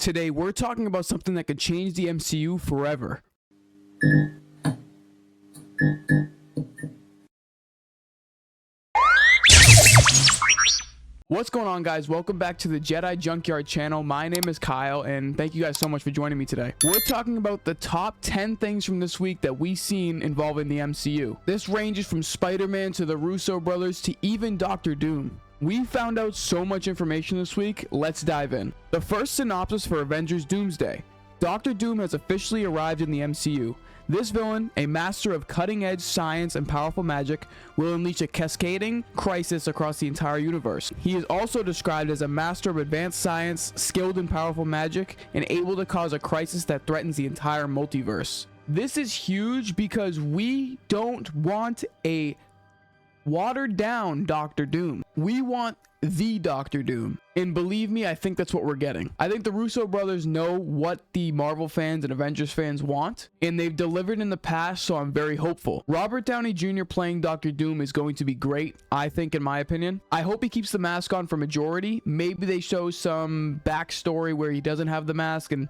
Today, we're talking about something that could change the MCU forever. What's going on, guys? Welcome back to the Jedi Junkyard channel. My name is Kyle, and thank you guys so much for joining me today. We're talking about the top 10 things from this week that we've seen involving the MCU. This ranges from Spider-Man to the Russo brothers to even Doctor Doom. We found out so much information this week. Let's dive in. The first synopsis for Avengers Doomsday. Doctor Doom has officially arrived in the MCU. This villain, a master of cutting-edge science and powerful magic, will unleash a cascading crisis across the entire universe. He is also described as a master of advanced science, skilled in powerful magic, and able to cause a crisis that threatens the entire multiverse. This is huge because we don't want a watered down Doctor Doom. We want the Doctor Doom, and believe me, I think that's what we're getting. I think the Russo brothers know what the Marvel fans and Avengers fans want, and they've delivered in the past, so I'm very hopeful. Robert Downey Jr. playing Doctor Doom is going to be great, I think, in my opinion. I hope he keeps the mask on for majority. Maybe they show some backstory where he doesn't have the mask and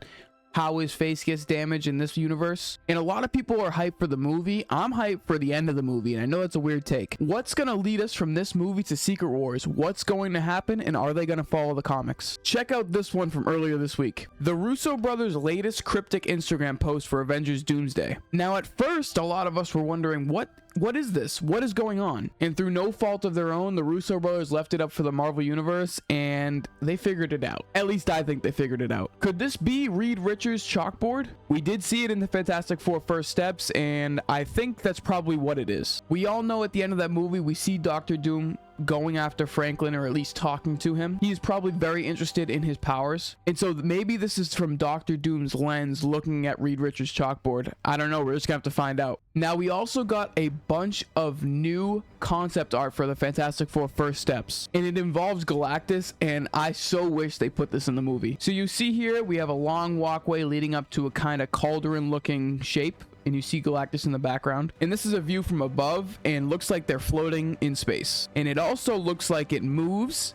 how his face gets damaged in this universe. And a lot of people are hyped for the movie. I'm hyped for the end of the movie, and I know that's a weird take. What's gonna lead us from this movie to Secret Wars? What's going to happen, and are they gonna follow the comics? Check out this one from earlier this week. The Russo brothers' latest cryptic Instagram post for Avengers Doomsday. Now, at first, a lot of us were wondering, what is this? What is going on? And through no fault of their own, the Russo brothers left it up for the Marvel Universe, and they figured it out. At least I think they figured it out. Could this be Reed Richards' chalkboard? We did see it in the Fantastic Four First Steps, and I think that's probably what it is. We all know at the end of that movie, we see Doctor Doom going after Franklin, or at least talking to him. He is probably very interested in his powers, and so maybe this is from Doctor Doom's lens looking at Reed Richards' chalkboard. I don't know, we're just gonna have to find out. Now, we also got a bunch of new concept art for the Fantastic Four First Steps, and it involves Galactus, and I so wish they put this in the movie. So you see here, we have a long walkway leading up to a kind of cauldron looking shape, and you see Galactus in the background, and this is a view from above, and looks like they're floating in space, and it also looks like it moves,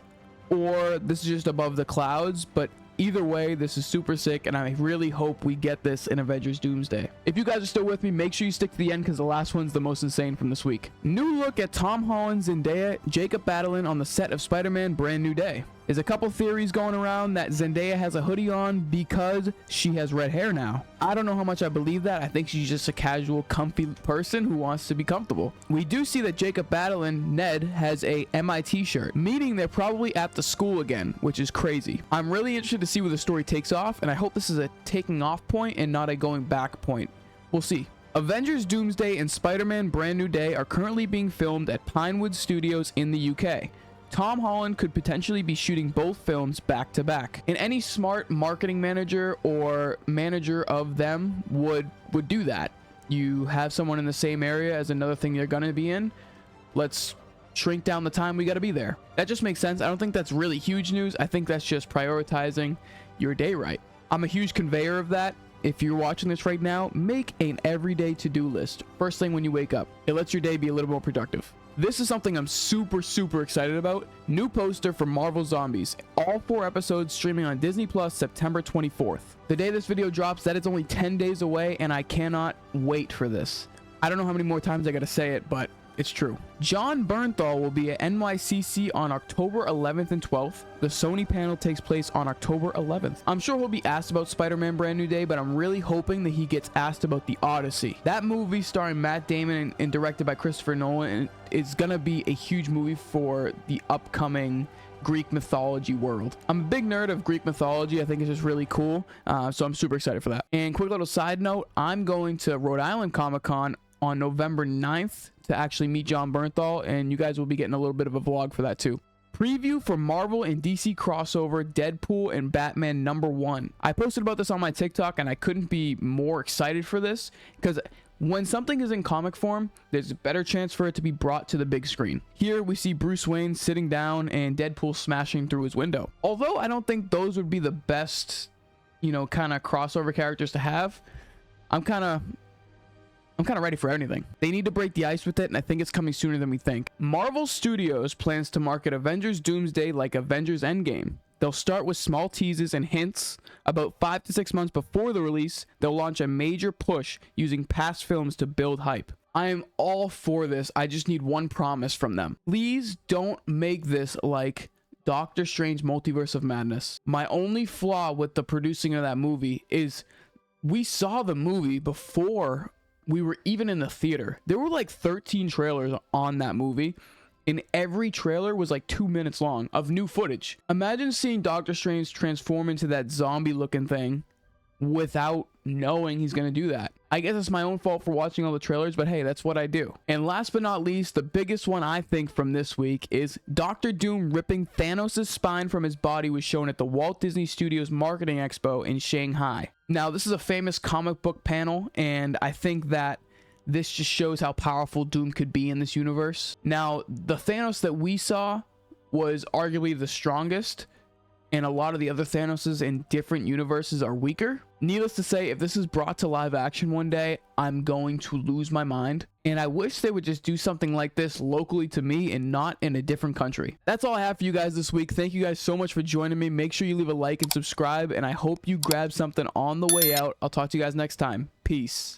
or this is just above the clouds, but either way, this is super sick, and I really hope we get this in Avengers Doomsday. If you guys are still with me, make sure you stick to the end, because the last one's the most insane from this week. New look at Tom Holland, Zendaya, Jacob Batalon on the set of Spider-Man Brand New Day. There's a couple theories going around that Zendaya has a hoodie on because she has red hair now. I don't know how much I believe that. I think she's just a casual, comfy person who wants to be comfortable. We do see that Jacob Batalon, Ned, has a MIT shirt, meaning they're probably at the school again, which is crazy. I'm really interested to see where the story takes off, and I hope this is a taking off point and not a going back point. We'll see. Avengers Doomsday and Spider-Man Brand New Day are currently being filmed at Pinewood Studios in the UK. Tom Holland could potentially be shooting both films back to back, and any smart marketing manager or manager of them would do that. You have someone in the same area as another thing you're gonna be in. Let's shrink down the time we gotta be there. That just makes sense. I don't think that's really huge news. I think that's just prioritizing your day right. I'm a huge conveyor of that. If you're watching this right now, make an everyday to-do list first thing when you wake up. It lets your day be a little more productive. This is something I'm super excited about. New poster for Marvel Zombies. All 4 episodes streaming on Disney Plus September 24th. The day this video drops, that is only 10 days away, and I cannot wait for this. I don't know how many more times I gotta say it, but it's true. John Bernthal will be at NYCC on October 11th and 12th. The Sony panel takes place on October 11th. I'm sure he'll be asked about Spider-Man Brand New Day, but I'm really hoping that he gets asked about The Odyssey. That movie starring Matt Damon and directed by Christopher Nolan is gonna be a huge movie for the upcoming Greek mythology world. I'm a big nerd of Greek mythology. I think it's just really cool, so I'm super excited for that. And quick little side note, I'm going to Rhode Island Comic-Con on November 9th to actually meet John Bernthal, and you guys will be getting a little bit of a vlog for that too. Preview for Marvel and DC crossover Deadpool and Batman #1. I posted about this on my TikTok, and I couldn't be more excited for this, because when something is in comic form, there's a better chance for it to be brought to the big screen. Here we see Bruce Wayne sitting down and Deadpool smashing through his window. Although I don't think those would be the best, kind of crossover characters to have, I'm kind of ready for anything. They need to break the ice with it, and I think it's coming sooner than we think. Marvel Studios plans to market Avengers Doomsday like Avengers Endgame. They'll start with small teases and hints. About 5 to 6 months before the release, they'll launch a major push using past films to build hype. I am all for this. I just need one promise from them. Please don't make this like Doctor Strange Multiverse of Madness. My only flaw with the producing of that movie is we saw the movie before we were even in the theater. There were like 13 trailers on that movie, and every trailer was like 2 minutes long of new footage. Imagine seeing Doctor Strange transform into that zombie looking thing without knowing he's gonna do that. I guess it's my own fault for watching all the trailers, but hey, that's what I do. And last but not least, the biggest one I think from this week is Doctor Doom ripping Thanos' spine from his body was shown at the Walt Disney Studios Marketing Expo in Shanghai. Now, this is a famous comic book panel, and I think that this just shows how powerful Doom could be in this universe. Now, the Thanos that we saw was arguably the strongest, and a lot of the other Thanoses in different universes are weaker. Needless to say, if this is brought to live action one day, I'm going to lose my mind. And I wish they would just do something like this locally to me and not in a different country. That's all I have for you guys this week. Thank you guys so much for joining me. Make sure you leave a like and subscribe, and I hope you grab something on the way out. I'll talk to you guys next time. Peace.